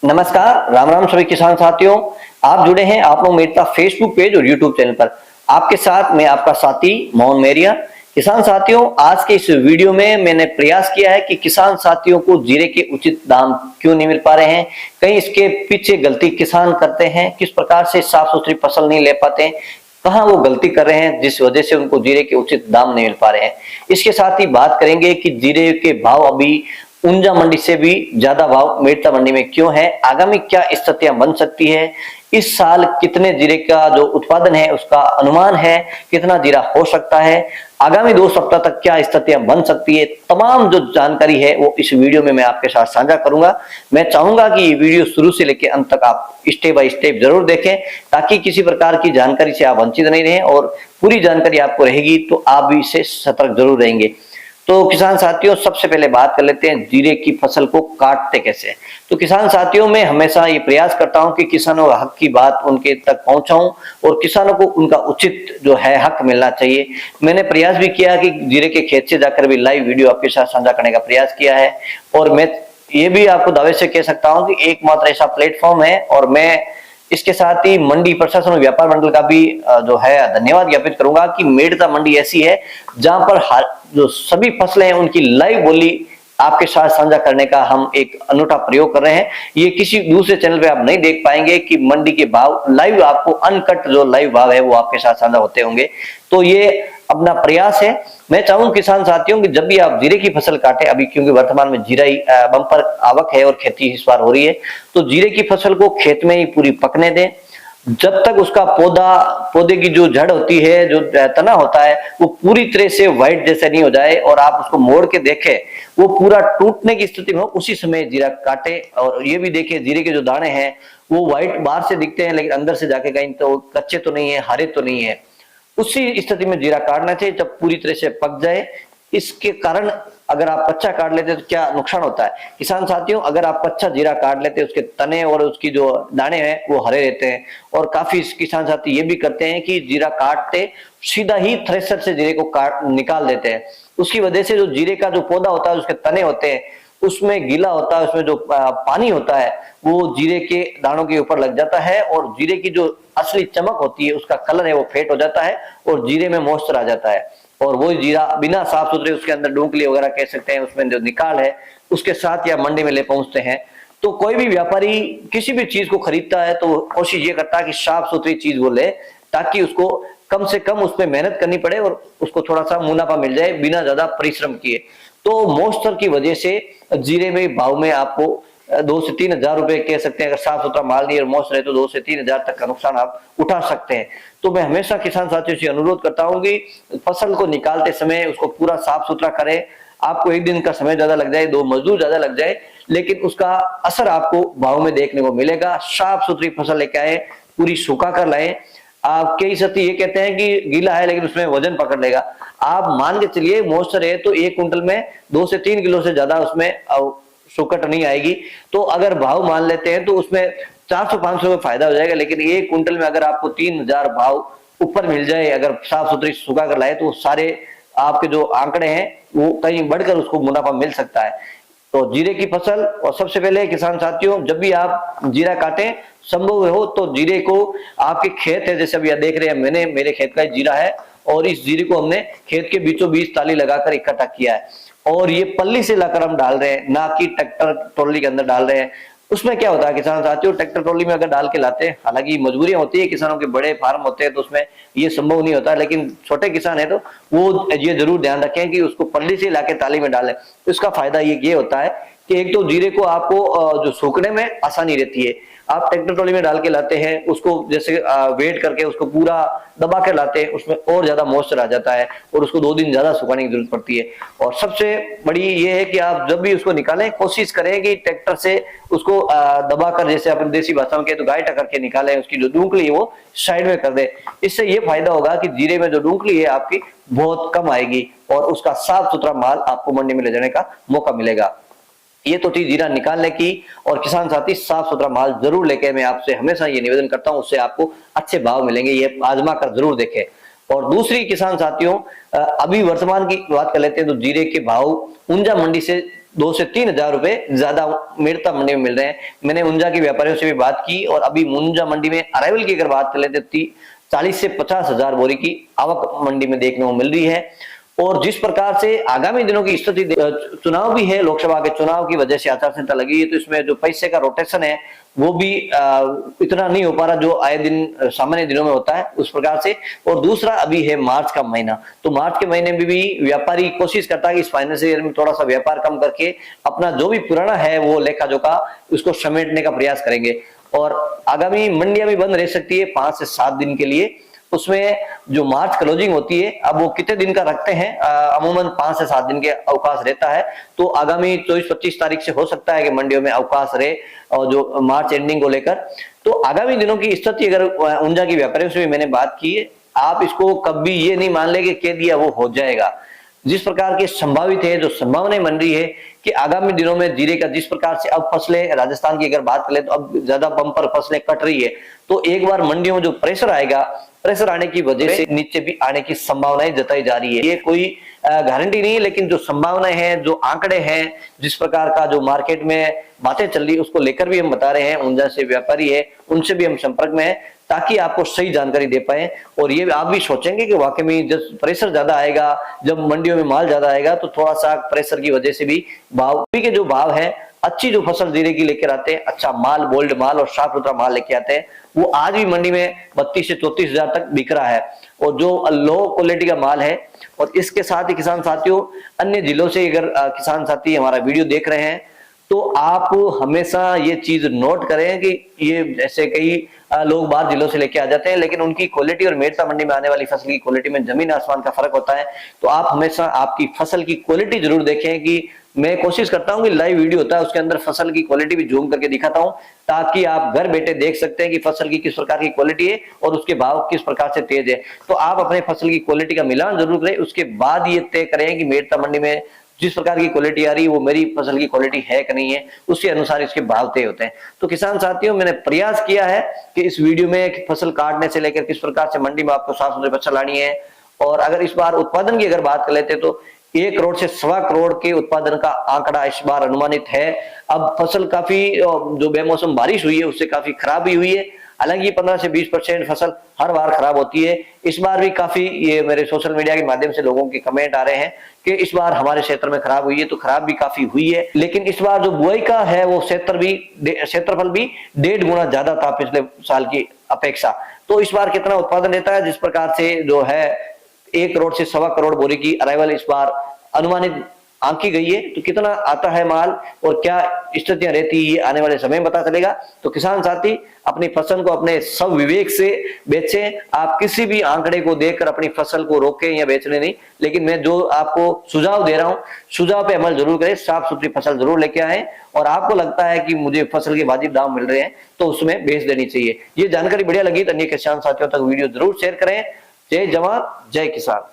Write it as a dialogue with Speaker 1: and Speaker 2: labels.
Speaker 1: नमस्कार, राम राम सभी किसान साथियों। आप जुड़े हैं आप लोग मेरे फेसबुक पेज और यूट्यूब चैनल पर। आपके साथ मैं आपका साथी मोहन मेरिया। किसान साथियों, आज के इस वीडियो में मैंने प्रयास किया है कि किसान साथियों को जीरे के उचित दाम क्यों नहीं मिल पा रहे हैं, कहीं इसके पीछे गलती किसान करते हैं, किस प्रकार से साफ सुथरी फसल नहीं ले पाते हैं, कहाँ वो गलती कर रहे हैं जिस वजह से उनको जीरे के उचित दाम नहीं मिल पा रहे हैं। इसके साथ ही बात करेंगे कि जीरे के भाव अभी ऊंजा मंडी से भी ज्यादा भाव मेड़ता मंडी में क्यों है, आगामी क्या स्थितियां बन सकती है, इस साल कितने जीरे का जो उत्पादन है उसका अनुमान है, कितना जीरा हो सकता है, आगामी 2 सप्ताह तक क्या स्थितियां बन सकती है, तमाम जो जानकारी है वो इस वीडियो में मैं आपके साथ साझा करूंगा। मैं चाहूंगा कि ये वीडियो शुरू से लेकर अंत तक आप स्टेप बाय स्टेप जरूर देखें, ताकि किसी प्रकार की जानकारी से आप वंचित नहीं रहें और पूरी जानकारी आपको रहेगी तो आप भी इससे सतर्क जरूर रहेंगे। तो किसान साथियों, सबसे पहले बात कर लेते हैं जीरे की फसल को काटते कैसे। तो किसान साथियों, मैं हमेशा ये प्रयास करता हूं कि किसानों का हक की बात उनके तक पहुंचाऊं और किसानों को उनका उचित जो है हक मिलना चाहिए। मैंने प्रयास भी किया कि जीरे के खेत से जाकर भी लाइव वीडियो आपके साथ साझा करने का प्रयास किया है, और मैं ये भी आपको दावे से कह सकता हूं कि एकमात्र ऐसा प्लेटफॉर्म है, और मैं इसके साथ ही मंडी प्रशासन और व्यापार मंडल का भी जो है धन्यवाद ज्ञापित करूंगा कि मेड़ता मंडी ऐसी है जहां पर जो सभी फसलें हैं उनकी लाइव बोली आपके साथ साझा करने का हम एक अनूठा प्रयोग कर रहे हैं। ये किसी दूसरे चैनल पे आप नहीं देख पाएंगे कि मंडी के भाव लाइव, आपको अनकट जो लाइव भाव है वो आपके साथ साझा होते होंगे। तो ये अपना प्रयास है। मैं चाहूँ किसान साथियों कि जब भी आप जीरे की फसल काटें, अभी क्योंकि वर्तमान में जीरा ही बम्पर आवक है और खेती इस बार हो रही है, तो जीरे की फसल को खेत में ही पूरी पकने दें। जब तक उसका पौधे की जो जड़ होती है, जो तना होता है, वो पूरी तरह से व्हाइट जैसे नहीं हो जाए और आप उसको मोड़ के देखें वो पूरा टूटने की स्थिति में हो, उसी समय जीरा काटे। और ये भी देखिए जीरे के जो दाने हैं वो व्हाइट बाहर से दिखते हैं लेकिन अंदर से जाके कहीं तो कच्चे तो नहीं है, हरे तो नहीं है, उसी स्थिति में जीरा काटना चाहिए जब पूरी तरह से पक जाए। इसके कारण अगर आप कच्चा काट लेते तो क्या नुकसान होता है किसान साथियों, अगर आप कच्चा जीरा काट लेते उसके तने और उसकी जो दाने हैं वो हरे रहते हैं। और काफी किसान साथी ये भी करते हैं कि जीरा काटते सीधा ही थ्रेशर से जीरे को काट निकाल देते हैं। उसकी वजह से जो जीरे का जो पौधा होता है, उसके तने होते हैं, उसमें गीला होता है, उसमें जो पानी होता है वो जीरे के दानों के ऊपर लग जाता है और जीरे की जो असली चमक होती है, उसका कलर है वो फेड हो जाता है और जीरे में मॉइस्चर आ जाता है। और वो जीरा बिना साफ सुथरे, उसके अंदर डूंगली वगैरह कह सकते हैं, उसमें जो निकाल है उसके साथ या मंडी में ले पहुंचते हैं। तो कोई भी व्यापारी किसी भी चीज को खरीदता है तो कोशिश ये करता है कि साफ सुथरी चीज वो ले, ताकि उसको कम से कम उसमें मेहनत करनी पड़े और उसको थोड़ा सा मुनाफा मिल जाए बिना ज्यादा परिश्रम किए। तो मॉइस्चर की वजह से जीरे में भाव में आपको 2 से 3 हजार रुपए कह सकते हैं। अगर साफ सुथरा माल नहीं और मॉइस्चर है तो 2 से 3 हजार तक का नुकसान आप उठा सकते हैं। तो मैं हमेशा किसान साथियों से अनुरोध करता हूं कि फसल को निकालते समय उसको पूरा साफ सुथरा करें। आपको 1 दिन का समय ज्यादा लग जाए, 2 मजदूर ज्यादा लग जाए, लेकिन उसका असर आपको भाव में देखने को मिलेगा। साफ सुथरी फसल लेके आए, पूरी सुखा कर लाए। आप कई साथी ये कहते हैं कि गीला है लेकिन उसमें वजन पकड़ लेगा। आप मान के चलिए मॉइस्चर है तो 1 कुंटल में 2 से 3 किलो से ज्यादा उसमें सुकट नहीं आएगी। तो अगर भाव मान लेते हैं तो उसमें 400-500 में फायदा हो जाएगा, लेकिन 1 कुंटल में अगर आपको 3000 भाव ऊपर मिल जाए, अगर साफ सुथरी सुखा कर लाए, तो सारे आपके जो आंकड़े हैं वो कहीं बढ़कर उसको मुनाफा मिल सकता है। तो जीरे की फसल, और सबसे पहले किसान साथियों जब भी आप जीरा काटें, संभव हो तो जीरे को आपके खेत है, जैसे अभी आप देख रहे हैं मेरे खेत का जीरा है और इस जीरे को हमने खेत के बीचों बीच ताली लगाकर इकट्ठा किया है और ये पल्ली से लाकर हम डाल रहे हैं, ना कि ट्रैक्टर ट्रॉली के अंदर डाल रहे हैं। उसमें क्या होता है किसान साथियों, ट्रैक्टर ट्रॉली में अगर डाल के लाते हैं, हालांकि मजबूरियां होती है, किसानों के बड़े फार्म होते हैं तो उसमें ये संभव नहीं होता, लेकिन छोटे किसान है तो वो ये जरूर ध्यान रखें कि उसको पल्ली से लाके ताली में डालें। तो इसका फायदा ये होता है कि एक तो जीरे को आपको जो सूखने में आसानी रहती है। आप ट्रैक्टर ट्रॉली में डाल के लाते हैं, उसको जैसे वेट करके उसको पूरा दबा के लाते हैं, उसमें और ज्यादा मॉइस्चर आ जाता है और उसको 2 दिन ज्यादा सुखाने की जरूरत पड़ती है। और सबसे बड़ी ये है कि आप जब भी उसको निकालें, कोशिश करें कि ट्रैक्टर से उसको दबाकर, जैसे अपन देसी भाषा में कहे तो गाय टकर के निकालें, उसकी जो डूंकली है वो साइड में कर दे। इससे ये फायदा होगा कि जीरे में जो डूंकली है आपकी बहुत कम आएगी और उसका साफ सुथरा माल आपको मंडी में ले जाने का मौका मिलेगा। ये तो थी जीरा निकालने की। और किसान साथी, साफ सुथरा माल जरूर लेके, मैं आपसे हमेशा ये निवेदन करता हूं, उससे आपको अच्छे भाव मिलेंगे, ये आजमा कर जरूर देखें। और दूसरी किसान साथियों, अभी वर्तमान की बात कर लेते हैं तो जीरे के भाव ऊंजा मंडी से 2 से 3 हजार रुपए ज्यादा मेड़ता मंडी में मिल रहे हैं। मैंने ऊंजा के व्यापारियों से भी बात की और अभी ऊंजा मंडी में अराइवल की अगर बात कर लेते 40 से 50 हजार बोरी की आवक मंडी में देखने को मिल रही है। और जिस प्रकार से आगामी दिनों की स्थिति, चुनाव भी है, लोकसभा के चुनाव की वजह से आचार संहिता लगी है, तो इसमें जो पैसे का रोटेशन है वो भी इतना नहीं हो पा रहा जो आए दिन सामान्य दिनों में होता है उस प्रकार से। और दूसरा अभी है मार्च का महीना, तो मार्च के महीने में भी व्यापारी कोशिश करता है कि इस फाइनेंशियल ईयर में थोड़ा सा व्यापार कम करके अपना जो भी पुराना है वो लेखा जोखा उसको समेटने का प्रयास करेंगे। और आगामी मंडियां भी बंद रह सकती है 5 से 7 दिन के लिए। उसमें जो मार्च क्लोजिंग होती है, अब वो कितने दिन का रखते हैं, अमूमन 5 से 7 दिन के अवकाश रहता है। तो आगामी 24-25 तारीख से हो सकता है कि मंडियों में अवकाश रहे और जो मार्च एंडिंग को लेकर। तो आगामी दिनों की स्थिति अगर ऊंजा की व्यापारियों से भी मैंने बात की है, आप इसको कभी ये नहीं मान ले कि कह दिया वो हो जाएगा। जिस प्रकार के संभावित है, जो संभावनाएं बन रही है कि आगामी दिनों में जीरे का जिस प्रकार से अब फसलें राजस्थान की अगर बात करें तो अब ज्यादा बम्पर फसलें कट रही है, तो एक बार मंडियों में जो प्रेशर आएगा, प्रेशर आने की वजह से नीचे भी आने की संभावनाएं जताई जा रही है। ये कोई गारंटी नहीं है, लेकिन जो संभावनाएं हैं, जो आंकड़े हैं, जिस प्रकार का जो मार्केट में बातें चल रही है उसको लेकर भी हम बता रहे हैं। ऊंजा से व्यापारी है, उनसे भी हम संपर्क में हैं ताकि आपको सही जानकारी दे पाए। और ये आप भी सोचेंगे कि वाकई में जब प्रेशर ज्यादा आएगा, जब मंडियों में माल ज्यादा आएगा, तो थोड़ा सा प्रेशर की वजह से भी भाव के जो भाव है, अच्छी जो फसल जीरे की लेकर आते हैं, अच्छा माल, बोल्ड माल और साफ सुथरा माल लेके आते हैं, वो आज भी मंडी में 32 से 34 हजार तक बिक रहा है। और जो लो क्वालिटी का माल है, और इसके साथ ही किसान साथियों, अन्य जिलों से अगर किसान साथी हमारा वीडियो देख रहे हैं तो आप हमेशा ये चीज नोट करें कि ये ऐसे कई लोग बाहर जिलों से लेके आ जाते हैं, लेकिन उनकी क्वालिटी और मेड़ता मंडी में आने वाली फसल की क्वालिटी में जमीन आसमान का फर्क होता है। तो आप हमेशा आपकी फसल की क्वालिटी जरूर देखें। कि मैं कोशिश करता हूं कि लाइव वीडियो होता है उसके अंदर फसल की क्वालिटी भी जूम करके दिखाता हूं, ताकि आप घर बैठे देख सकते हैं कि फसल की किस प्रकार की क्वालिटी है और उसके भाव किस प्रकार से तेज है। तो आप अपने फसल की क्वालिटी का मिलान जरूर करें, उसके बाद ये तय करें कि मेड़ता मंडी में जिस प्रकार की क्वालिटी आ रही है वो मेरी फसल की क्वालिटी है कि नहीं है, उसके अनुसार इसके भाव तय होते हैं। तो किसान साथियों, मैंने प्रयास किया है कि इस वीडियो में फसल काटने से लेकर किस प्रकार से मंडी में आपको साफ सुथरी फसल लानी है। और अगर इस बार उत्पादन की अगर बात कर लेते तो 1 करोड़ से 1.25 करोड़ के उत्पादन का आंकड़ा इस बार अनुमानित है। अब फसल काफी जो बेमौसम बारिश हुई है उससे काफी खराब भी हुई है। हालांकि 15 से 20% फसल हर बार खराब होती है। इस बार भी काफी, ये मेरे सोशल मीडिया के माध्यम से लोगों के कमेंट आ रहे हैं कि इस बार हमारे क्षेत्र में खराब हुई है, तो खराब भी काफी हुई है। लेकिन इस बार जो बुआई का है वो क्षेत्रफल भी 1.5 गुना ज्यादा था पिछले साल की अपेक्षा। तो इस बार कितना उत्पादन रहता है, जिस प्रकार से जो है 1 करोड़ से 1.25 करोड़ बोरी की अराइवल इस बार अनुमानित आंकी गई है, तो कितना आता है माल और क्या स्थितियां रहती है आने वाले समय में पता चलेगा। तो किसान साथी अपनी फसल को अपने सब विवेक से बेचें। आप किसी भी आंकड़े को देखकर अपनी फसल को रोकें या बेचने नहीं, लेकिन मैं जो आपको सुझाव दे रहा हूं, सुझाव पे अमल जरूर करें। साफ सुथरी फसल जरूर लेके आए और आपको लगता है कि मुझे फसल के वाजिब दाम मिल रहे हैं तो उसमें बेच देनी चाहिए। ये जानकारी बढ़िया लगी तो अन्य किसान साथियों तक वीडियो जरूर शेयर करें। जय जवान जय किसान।